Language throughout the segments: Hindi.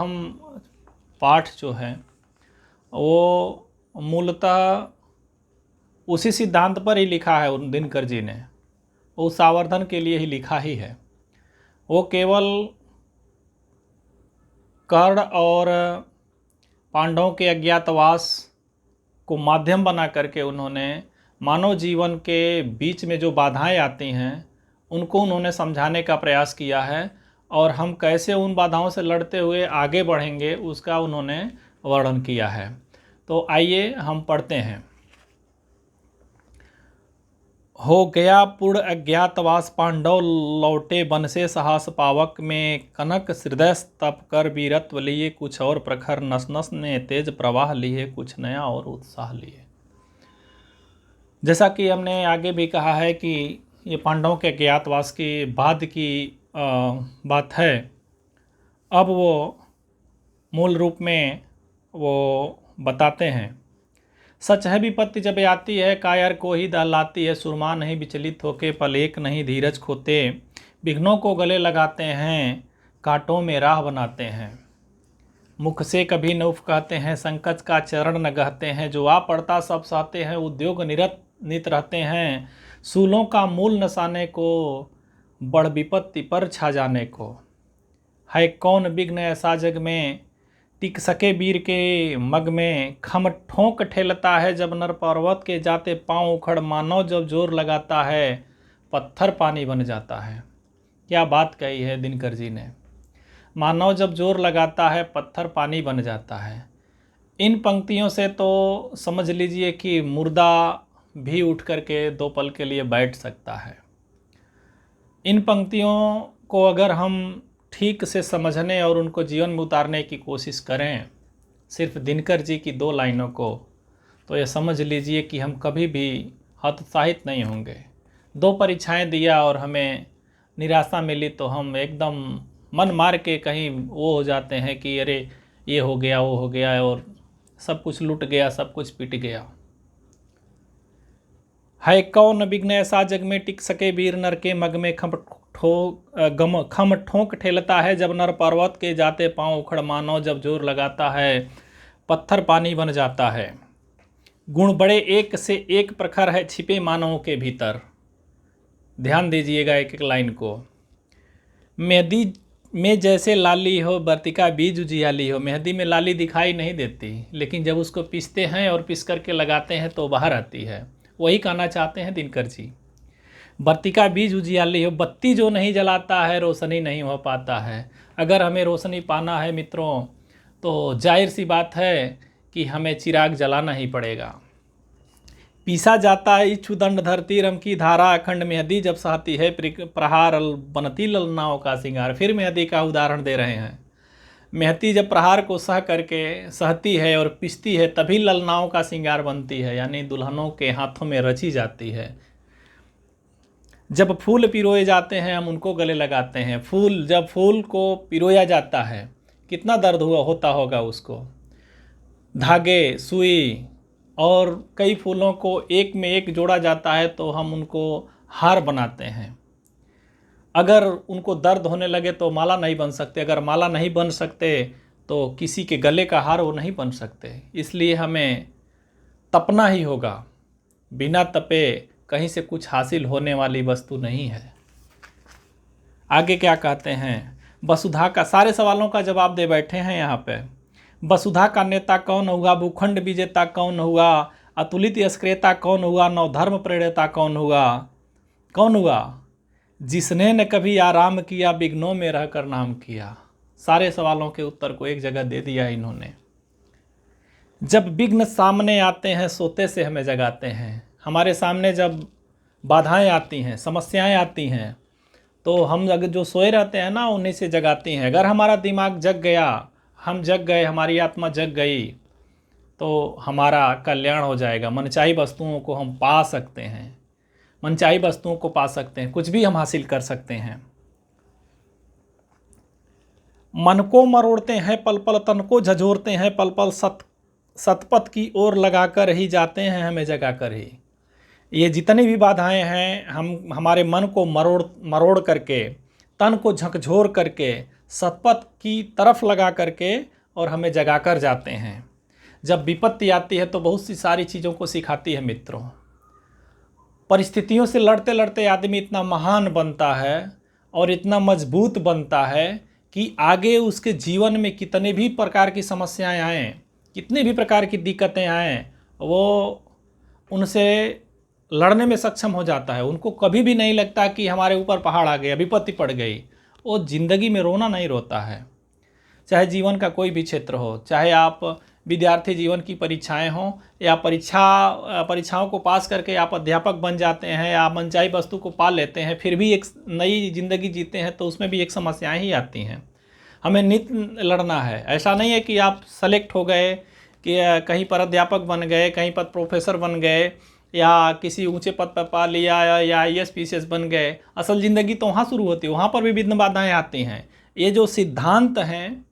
हम पाठ जो है वो मूलतः उसी सिद्धांत पर ही लिखा है उन दिनकर जी ने, उस आवर्धन के लिए ही लिखा ही है। वो केवल कर्ण और पांडवों के अज्ञातवास को माध्यम बना करके उन्होंने मानव जीवन के बीच में जो बाधाएं आती हैं उनको उन्होंने समझाने का प्रयास किया है, और हम कैसे उन बाधाओं से लड़ते हुए आगे बढ़ेंगे उसका उन्होंने वर्णन किया है। तो आइए हम पढ़ते हैं। हो गया पूर्ण अज्ञातवास, पांडव लौटे वन से साहस पावक में, कनक हृदय तप कर वीरत्व लिए, कुछ और प्रखर नस नस ने तेज प्रवाह लिए, कुछ नया और उत्साह लिए। जैसा कि हमने आगे भी कहा है कि ये पांडवों के अज्ञातवास के बाद की बात है। अब वो मूल रूप में वो बताते हैं। सच है विपत्ति जब आती है, कायर को ही दहलाती है, सुरमा नहीं विचलित होके पल एक नहीं धीरज खोते, विघ्नों को गले लगाते हैं, कांटों में राह बनाते हैं। मुख से कभी न उफ कहते हैं, संकट का चरण न गहते हैं, जो आ पड़ता सब सहते हैं, उद्योग नित रहते हैं, सूलों का मूल नसाने को, बड़ विपत्ति पर छा जाने को। है कौन विघ्न ऐसा जग में, टिक सके वीर के मग में, खम ठोंक ठेलता है जब नर पर्वत के जाते पांव उखड़, मानव जब जोर लगाता है पत्थर पानी बन जाता है। क्या बात कही है दिनकर जी ने। मानव जब जोर लगाता है पत्थर पानी बन जाता है। इन पंक्तियों से तो समझ लीजिए कि मुर्दा भी उठ करके 2 पल के लिए बैठ सकता है। इन पंक्तियों को अगर हम ठीक से समझने और उनको जीवन में उतारने की कोशिश करें, सिर्फ दिनकर जी की 2 लाइनों को, तो यह समझ लीजिए कि हम कभी भी हतोत्साहित नहीं होंगे। 2 परीक्षाएं दिया और हमें निराशा मिली तो हम एकदम मन मार के कहीं वो हो जाते हैं कि अरे ये हो गया वो हो गया और सब कुछ लूट गया, सब कुछ पिट गया। है कौन विघ्न ऐसा जग में, टिक सके वीर नर के मग में, खम ठोंक ठेलता है जब नर पर्वत के जाते पांव उखड़, मानव जब जोर लगाता है पत्थर पानी बन जाता है। गुण बड़े एक से एक प्रखर है छिपे मानवों के भीतर। ध्यान दीजिएगा एक एक लाइन को। मेहंदी में जैसे लाली हो, बर्तिका बीज उजियाली हो। मेहंदी में लाली दिखाई नहीं देती, लेकिन जब उसको पीसते हैं और पीस करके लगाते हैं तो बाहर आती है। वही कहना चाहते हैं दिनकर जी। बर्तिका बीज उजियाली हो, बत्ती जो नहीं जलाता है रोशनी नहीं हो पाता है। अगर हमें रोशनी पाना है मित्रों तो जाहिर सी बात है कि हमें चिराग जलाना ही पड़ेगा। पीसा जाता है इच्छुदंड धरती रम की धारा, अखंड मेहंदी जब सहती है प्रहार बनती ललनाओं का सिंगार। फिर मेहंदी का उदाहरण दे रहे हैं। मेहंदी जब प्रहार को सह करके सहती है और पिसती है तभी ललनाओं का सिंगार बनती है, यानी दुल्हनों के हाथों में रची जाती है। जब फूल पिरोए जाते हैं हम उनको गले लगाते हैं। जब फूल को पिरोया जाता है कितना दर्द होता होगा उसको। धागे, सुई और कई फूलों को एक में एक जोड़ा जाता है तो हम उनको हार बनाते हैं। अगर उनको दर्द होने लगे तो माला नहीं बन सकते, अगर माला नहीं बन सकते तो किसी के गले का हार वो नहीं बन सकते। इसलिए हमें तपना ही होगा। बिना तपे कहीं से कुछ हासिल होने वाली वस्तु नहीं है। आगे क्या कहते हैं। वसुधा का, सारे सवालों का जवाब दे बैठे हैं यहाँ पे। वसुधा का नेता कौन हुआ, भूखंड विजेता कौन हुआ, अतुलित यशक्रेता कौन हुआ, नवधर्म प्रेरता कौन हुआ, जिसने न कभी आराम किया, विघ्नों में रहकर नाम किया। सारे सवालों के उत्तर को एक जगह दे दिया इन्होंने। जब विघ्न सामने आते हैं सोते से हमें जगाते हैं। हमारे सामने जब बाधाएं आती हैं, समस्याएं आती हैं तो हम अगर जो सोए रहते हैं ना उन्हीं से जगाती हैं। अगर हमारा दिमाग जग गया, हम जग गए, हमारी आत्मा जग गई तो हमारा कल्याण हो जाएगा। मनचाही वस्तुओं को हम पा सकते हैं, मनचाही वस्तुओं को पा सकते हैं, कुछ भी हम हासिल कर सकते हैं। मन को मरोड़ते हैं पल पल, तन को झंझोरते हैं पल पल, सतपथ की ओर लगाकर ही जाते हैं हमें जगाकर ही। ये जितनी भी बाधाएं हैं हम हमारे मन को मरोड़ करके, तन को झकझोर करके, सतपथ की तरफ लगा करके और हमें जगा कर जाते हैं। जब विपत्ति आती है तो बहुत सी सारी चीज़ों को सिखाती है मित्रों। परिस्थितियों से लड़ते लड़ते आदमी इतना महान बनता है और इतना मजबूत बनता है कि आगे उसके जीवन में कितने भी प्रकार की समस्याएं आएँ, कितने भी प्रकार की दिक्कतें आएँ, वो उनसे लड़ने में सक्षम हो जाता है। उनको कभी भी नहीं लगता कि हमारे ऊपर पहाड़ आ गया, विपत्ति पड़ गई। वो ज़िंदगी में रोना नहीं रोता है। चाहे जीवन का कोई भी क्षेत्र हो, चाहे आप विद्यार्थी जीवन की परीक्षाएं हों या परीक्षाओं को पास करके आप अध्यापक बन जाते हैं या मनचाही वस्तु को पा लेते हैं, फिर भी एक नई ज़िंदगी जीते हैं तो उसमें भी एक समस्याएं ही आती हैं। हमें नित्य लड़ना है। ऐसा नहीं है कि आप सेलेक्ट हो गए, कि कहीं पर अध्यापक बन गए, कहीं पर प्रोफेसर बन गए या किसी ऊंचे पद पर पा लिया या IAS PCS बन गए। असल ज़िंदगी तो वहाँ शुरू होती है, वहाँ पर भी विघ्न बाधाएँ आती हैं। ये जो सिद्धांत हैं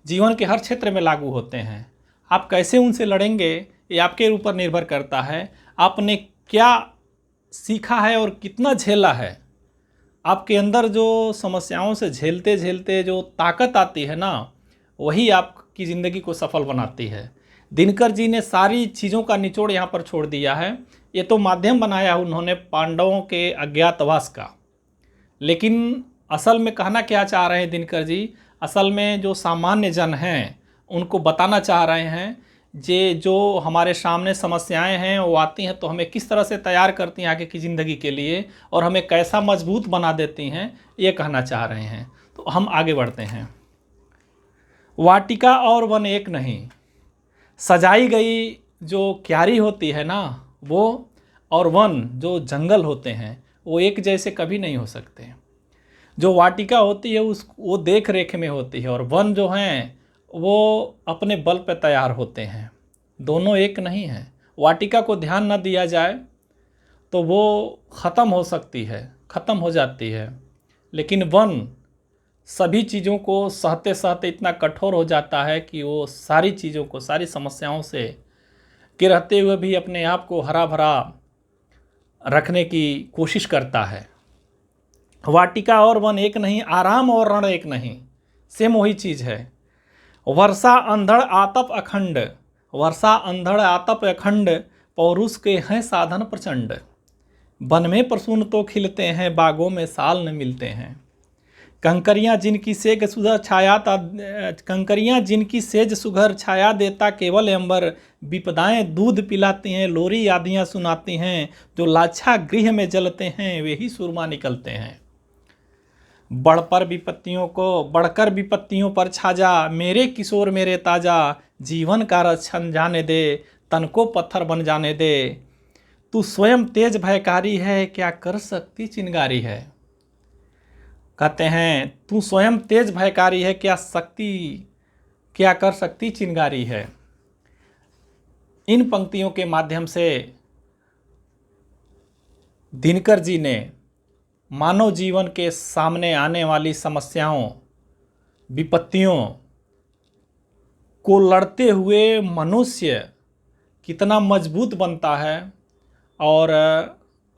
जीवन के हर क्षेत्र में लागू होते हैं। आप कैसे उनसे लड़ेंगे ये आपके ऊपर निर्भर करता है। आपने क्या सीखा है और कितना झेला है। आपके अंदर जो समस्याओं से झेलते झेलते जो ताकत आती है ना, वही आपकी ज़िंदगी को सफल बनाती है। दिनकर जी ने सारी चीज़ों का निचोड़ यहाँ पर छोड़ दिया है। ये तो माध्यम बनाया उन्होंने पांडवों के अज्ञातवास का, लेकिन असल में कहना क्या चाह रहे हैं दिनकर जी? असल में जो सामान्य जन हैं उनको बताना चाह रहे हैं जो हमारे सामने समस्याएं हैं वो आती हैं तो हमें किस तरह से तैयार करती हैं आगे की ज़िंदगी के लिए और हमें कैसा मजबूत बना देती हैं, ये कहना चाह रहे हैं। तो हम आगे बढ़ते हैं। वाटिका और वन एक नहीं। सजाई गई जो क्यारी होती है ना, वो और वन जो जंगल होते हैं वो एक जैसे कभी नहीं हो सकते। जो वाटिका होती है वो देख रेख में होती है और वन जो हैं वो अपने बल पर तैयार होते हैं। दोनों एक नहीं हैं। वाटिका को ध्यान न दिया जाए तो वो ख़त्म हो सकती है, ख़त्म हो जाती है, लेकिन वन सभी चीज़ों को सहते सहते इतना कठोर हो जाता है कि वो सारी चीज़ों को, सारी समस्याओं से के रहते हुए भी अपने आप को हरा भरा रखने की कोशिश करता है। वाटिका और वन एक नहीं, आराम और रण एक नहीं। सेम वही चीज़ है। वर्षा अंधड़ आतप अखंड, वर्षा अंधड़ आतप अखंड, पौरुष के हैं साधन प्रचंड। वन में प्रसून तो खिलते हैं, बागों में साल न मिलते हैं। कंकरियाँ जिनकी सेज सुधर छाया कंकरियाँ जिनकी सेज सुघर छाया देता केवल अंबर। विपदाएं दूध पिलाती हैं, लोरी यादियाँ सुनाती हैं। जो लाछा गृह में जलते हैं वे ही सुरमा निकलते हैं। बढ़कर विपत्तियों पर छा जा, मेरे किशोर मेरे ताजा। जीवन का रक्षण जाने दे, तन को पत्थर बन जाने दे। तू स्वयं तेज भयकारी है, क्या कर सकती चिंगारी है। कहते हैं तू स्वयं तेज भयकारी है, क्या कर सकती चिंगारी है। इन पंक्तियों के माध्यम से दिनकर जी ने मानव जीवन के सामने आने वाली समस्याओं, विपत्तियों को लड़ते हुए मनुष्य कितना मजबूत बनता है और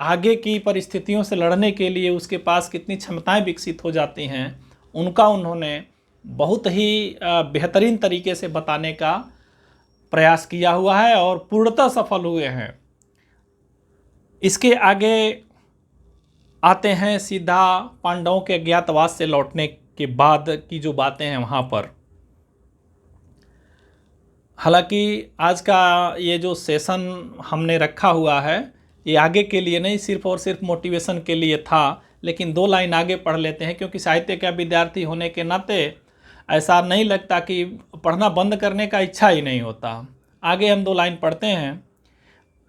आगे की परिस्थितियों से लड़ने के लिए उसके पास कितनी क्षमताएं विकसित हो जाती हैं, उनका उन्होंने बहुत ही बेहतरीन तरीके से बताने का प्रयास किया हुआ है और पूर्णतः सफल हुए हैं। इसके आगे आते हैं सीधा पांडवों के अज्ञातवास से लौटने के बाद की जो बातें हैं वहाँ पर। हालांकि आज का ये जो सेशन हमने रखा हुआ है ये आगे के लिए नहीं, सिर्फ और सिर्फ मोटिवेशन के लिए था, लेकिन 2 लाइन आगे पढ़ लेते हैं क्योंकि साहित्य का विद्यार्थी होने के नाते ऐसा नहीं लगता कि पढ़ना बंद करने का इच्छा ही नहीं होता। आगे हम 2 लाइन पढ़ते हैं।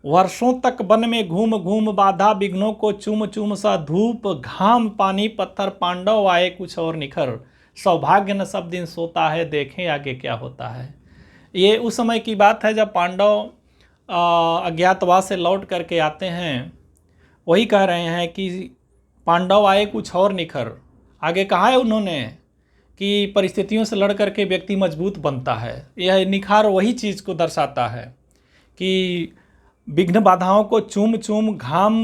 वर्षों तक वन में घूम घूम बाधा विघ्नों को चूम चूम सा धूप घाम पानी पत्थर पांडव आए कुछ और निखर। सौभाग्य न सब दिन सोता है, देखें आगे क्या होता है। ये उस समय की बात है जब पांडव अज्ञातवास से लौट करके आते हैं। वही कह रहे हैं कि पांडव आए कुछ और निखर। आगे कहा है उन्होंने कि परिस्थितियों से लड़ करके व्यक्ति मजबूत बनता है। यह निखार वही चीज़ को दर्शाता है कि विघ्न बाधाओं को चूम चूम घाम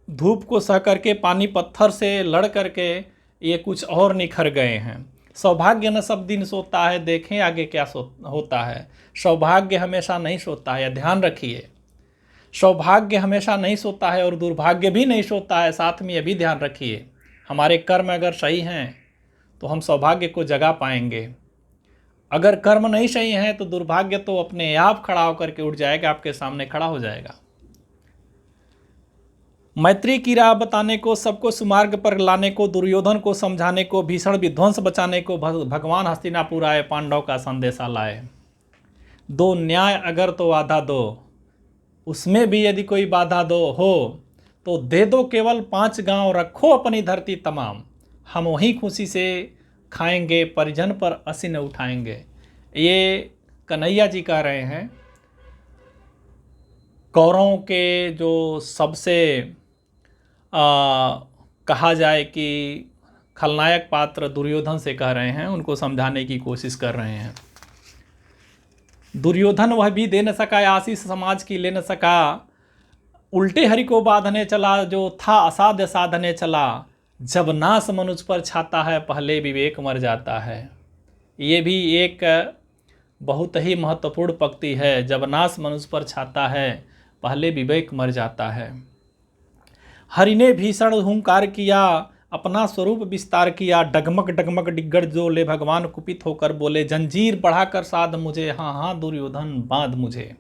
धूप को सह करके पानी पत्थर से लड़ करके ये कुछ और निखर गए हैं। सौभाग्य न सब दिन सोता है, देखें आगे क्या होता है। सौभाग्य हमेशा नहीं सोता है, ध्यान रखिए। सौभाग्य हमेशा नहीं सोता है और दुर्भाग्य भी नहीं सोता है, साथ में ये भी ध्यान रखिए। हमारे कर्म अगर सही हैं तो हम सौभाग्य को जगा पाएंगे, अगर कर्म नहीं सही हैं तो दुर्भाग्य तो अपने आप खड़ा होकर के उठ जाएगा, आपके सामने खड़ा हो जाएगा। मैत्री की राह बताने को, सबको सुमार्ग पर लाने को, दुर्योधन को समझाने को, भीषण विध्वंस बचाने को भगवान हस्तिनापुर आए, पांडव का संदेशा लाए। दो न्याय अगर तो आधा दो, उसमें भी यदि कोई बाधा दो हो तो दे दो केवल 5 गांव, रखो अपनी धरती तमाम। हम वहीं खुशी से खाएंगे, परिजन पर असी न उठाएंगे। ये कन्हैया जी कह रहे हैं। कौरवों के जो सबसे कहा जाए कि खलनायक पात्र दुर्योधन से कह रहे हैं, उनको समझाने की कोशिश कर रहे हैं। दुर्योधन वह भी दे न सका, आशीष समाज की ले न सका, उल्टे हरि को बांधने चला, जो था असाध्य साधने चला। जब नास मनुष्य पर छाता है, पहले विवेक मर जाता है। ये भी एक बहुत ही महत्वपूर्ण पंक्ति है। जब नास मनुष्य पर छाता है, पहले विवेक मर जाता है। हरि ने भीषण हुंकार किया, अपना स्वरूप विस्तार किया। डगमग डगमग डिग्गड़ जोले, भगवान कुपित होकर बोले, जंजीर बढ़ाकर साध मुझे, हाँ हाँ दुर्योधन बांध मुझे।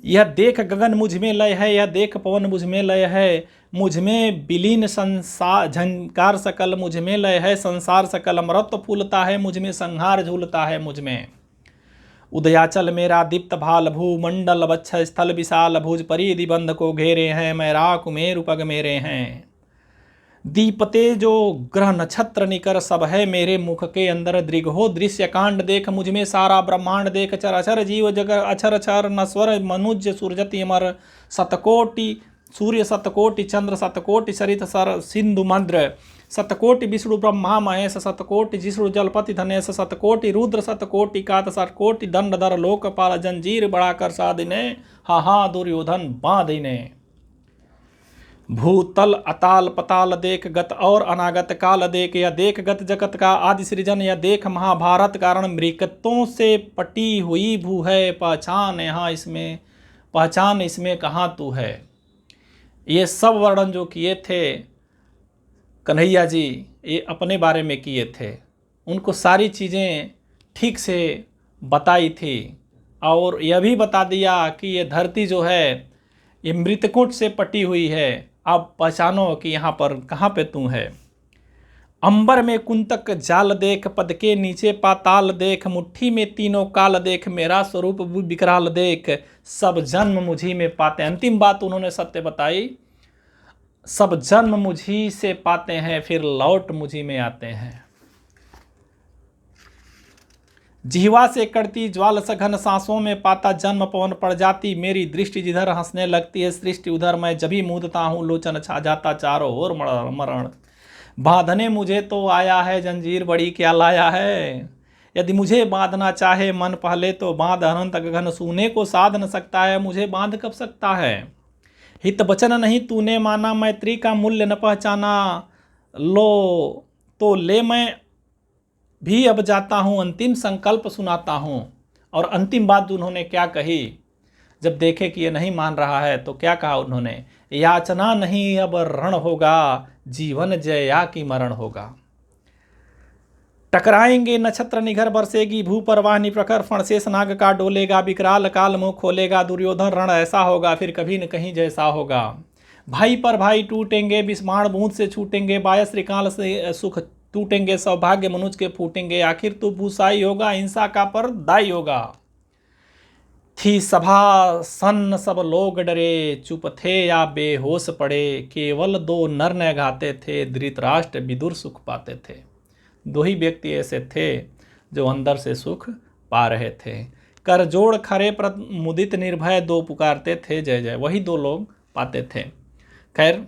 यह देख गगन मुझ में लय है, यह देख पवन मुझ में लय है, मुझ में विलीन संसार झंकार सकल मुझ में लय है, संसार सकल अमृत फूलता है, मुझ में संहार झूलता है मुझ में। उदयाचल मेरा दीप्त भाल, भूमंडल वच्छ स्थल विशाल, भुज परिधि बंध को घेरे हैं, मैरा कुमेरु पग मेरे हैं। दीपते जो ग्रह नक्षत्र निकर, सब है मेरे मुख के अंदर दृगहो दृश्य कांड देख, मुझ में सारा ब्रह्मांड देख। चर अचर जीव जगर अक्षर अक्षर नस्वर मनुज सूरजति अमर, शतकोटि सूर्य शतकोटि चंद्र शतकोटि सरित सर सिंधु मंद्र, शतकोटि विष्णु ब्रह्मा महेश, शतकोटि जिष्णु जलपति धनेश, शतकोटि रुद्र शतकोटि कात, शतकोटि दंडधर लोकपाल, जंजीर बढ़ाकर साधिने, हाँ हाँ दुर्योधन बांधिने। भूतल अताल पताल देख, गत और अनागत काल देख, या देख गत जगत का आदि सृजन, या देख महाभारत कारण मृकत्वों से पटी हुई भू है, पहचान यहाँ इसमें, पहचान इसमें कहाँ तू है। ये सब वर्णन जो किए थे कन्हैया जी, ये अपने बारे में किए थे। उनको सारी चीज़ें ठीक से बताई थी और यह भी बता दिया कि ये धरती जो है ये मृतकुट से पटी हुई है, आप पहचानो कि यहाँ पर कहाँ पे तू है। अंबर में कुंतक जाल देख, पद के नीचे पाताल देख, मुट्ठी में तीनों काल देख, मेरा स्वरूप विकराल देख, सब जन्म मुझी में पाते। अंतिम बात उन्होंने सत्य बताई, सब जन्म मुझी से पाते हैं, फिर लौट मुझी में आते हैं। जिह्वा से कड़ती ज्वाल सघन, सांसों में पाता जन्म पवन पड़ जाती, मेरी दृष्टि जिधर हंसने लगती है सृष्टि उधर, मैं जभी मूदता हूँ लोचन छा जाता चारों ओर मरण। बांधने मुझे तो आया है, जंजीर बड़ी क्या लाया है। यदि मुझे बांधना चाहे मन पहले तो बांध, अनंत गगन सूने को साध न सकता है, मुझे बांध कब सकता है। हित वचन नहीं तूने माना, मैत्री का मूल्य न पहचाना, लो तो ले मैं भी अब जाता हूँ, अंतिम संकल्प सुनाता हूँ। और अंतिम बात उन्होंने क्या कही, जब देखे कि ये नहीं मान रहा है तो क्या कहा उन्होंने, याचना नहीं अब रण होगा, जीवन जया की मरण होगा। टकराएंगे नक्षत्र निघर बरसेगी, भू परवानी प्रखर फणशेष नाग का डोलेगा, विकराल काल मुंह खोलेगा, दुर्योधन रण ऐसा होगा फिर कभी न कहीं जैसा होगा। भाई पर भाई टूटेंगे, बिस्माण बूंद से छूटेंगे, बायस त्रिकाल से सुख टूटेंगे, सौभाग्य मनुष्य के फूटेंगे, आखिर तो भूसाई होगा, हिंसा का पर दाई होगा। थी सभा सन्न सब लोग डरे, चुप थे या बेहोश पड़े, केवल 2 नर न घाते थे, धृतराष्ट्र विदुर सुख पाते थे। 2 ही व्यक्ति ऐसे थे जो अंदर से सुख पा रहे थे। कर जोड़ खरे प्रत मुदित निर्भय, 2 पुकारते थे जय जय, वही 2 लोग पाते थे। खैर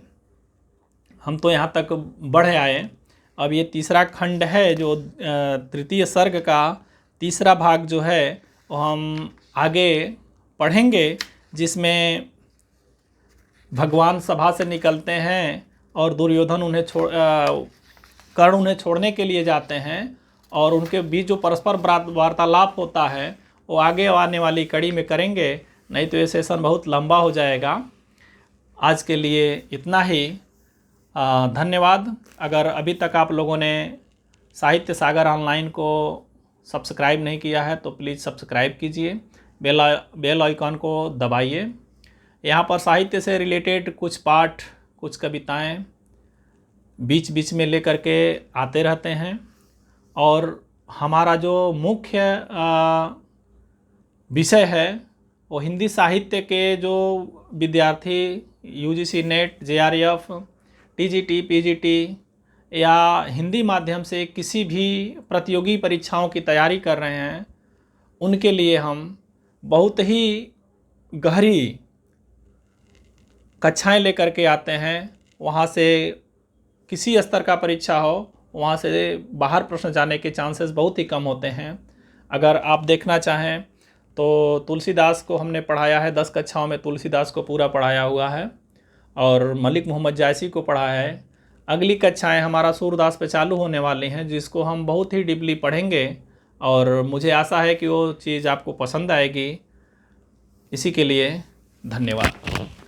हम तो यहाँ तक बढ़े आए, अब ये तीसरा खंड है जो तृतीय सर्ग का तीसरा भाग जो है वो हम आगे पढ़ेंगे, जिसमें भगवान सभा से निकलते हैं और दुर्योधन उन्हें कर्ण उन्हें छोड़ने के लिए जाते हैं और उनके बीच जो परस्पर वार्तालाप होता है वो आगे आने वाली कड़ी में करेंगे, नहीं तो ये सेशन बहुत लंबा हो जाएगा। आज के लिए इतना ही। धन्यवाद। अगर अभी तक आप लोगों ने साहित्य सागर ऑनलाइन को सब्सक्राइब नहीं किया है तो प्लीज़ सब्सक्राइब कीजिए, बेल आइकॉन को दबाइए। यहाँ पर साहित्य से रिलेटेड कुछ पाठ, कुछ कविताएं बीच बीच में लेकर के आते रहते हैं और हमारा जो मुख्य विषय है वो हिंदी साहित्य के जो विद्यार्थी UGC net, JRF, TGT, PGT या हिंदी माध्यम से किसी भी प्रतियोगी परीक्षाओं की तैयारी कर रहे हैं, उनके लिए हम बहुत ही गहरी कक्षाएं लेकर के आते हैं। वहाँ से किसी स्तर का परीक्षा हो, वहाँ से बाहर प्रश्न जाने के चांसेस बहुत ही कम होते हैं। अगर आप देखना चाहें तो तुलसीदास को हमने पढ़ाया है, 10 कक्षाओं में तुलसीदास को पूरा पढ़ाया हुआ है और मलिक मोहम्मद जायसी को पढ़ाया है। अगली कक्षाएं हमारा सूरदास पे चालू होने वाली हैं, जिसको हम बहुत ही डीपली पढ़ेंगे और मुझे आशा है कि वो चीज़ आपको पसंद आएगी। इसी के लिए धन्यवाद।